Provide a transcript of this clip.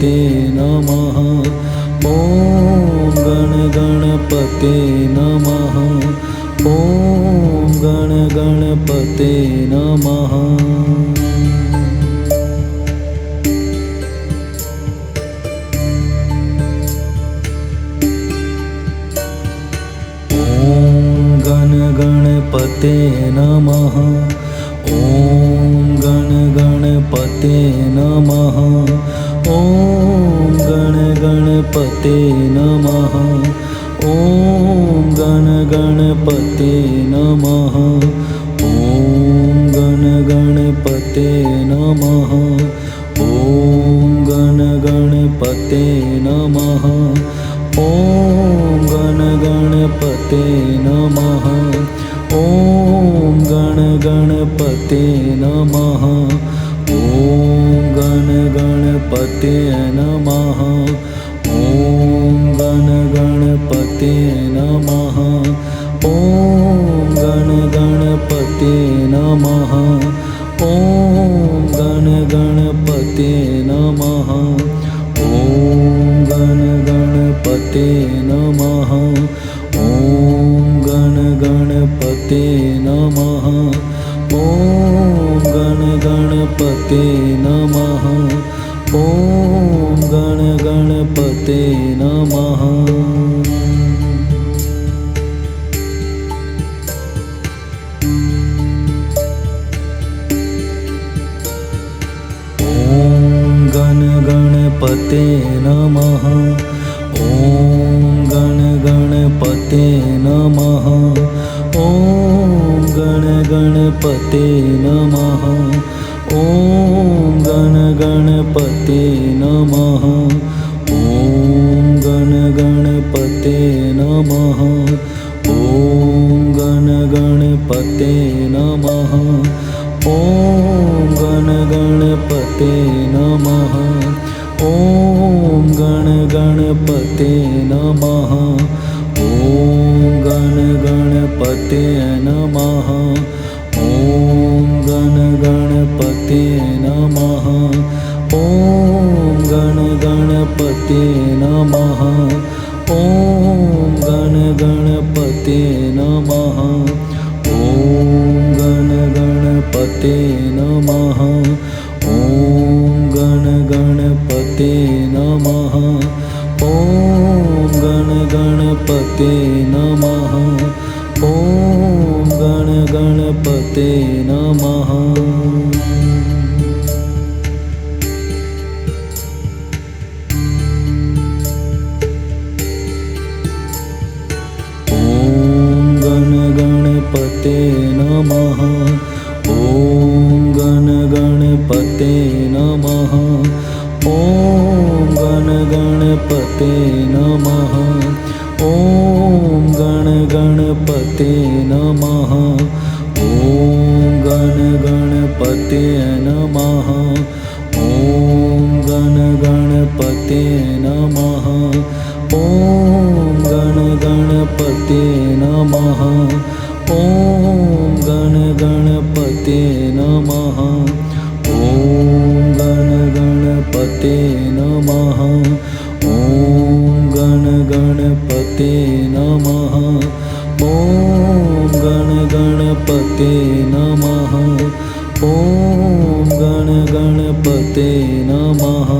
गणपते नमः। ॐ गणपते नमः। ॐ गणपते नमः। गणपते नमः। ॐ गणपते नमः। ॐ गणपते नमः। ॐ गणपते नमः। ॐ गणपते नमः। ॐ गणपते नमः। ॐ गणपते नमः। ॐ गणपते नमः। ॐ गणपते नमः। ॐ गणपते नमः। ॐ गणपते नमः। ॐ गणपते नमः। ॐ गणपते नमः। ॐ गणपते नमः। ॐ गणपते नमः। ॐ गणपते नमः। गणपते नमः। ॐ गणपते नमः। ॐ गणपते नमः। ॐ गणपते नमः। ॐ गणपते नमः। ॐ गणपते नमः। ॐ गणपते नमः। ॐ गणपते नमः। ॐ गणपते नमः। ॐ गणपते नमः। ॐ गणपते नमः। ॐ गणपते नमः। ॐ गणपते नमः। ॐ गणपते नमः। ॐ गणपते नमः। ॐ गणपते नमः। गणपते नमः। ॐ गणपते नमः। ॐ गणपते नमः। ॐ गणपते नमः। ॐ गणपते नमः। ॐ गणपते नमः। ॐ गणपते नमः। ॐ गणपते नमः। ॐ गणपते नमः। ॐ गणपते नमः। ॐ गणपते नमः। ॐ गणपते नमः।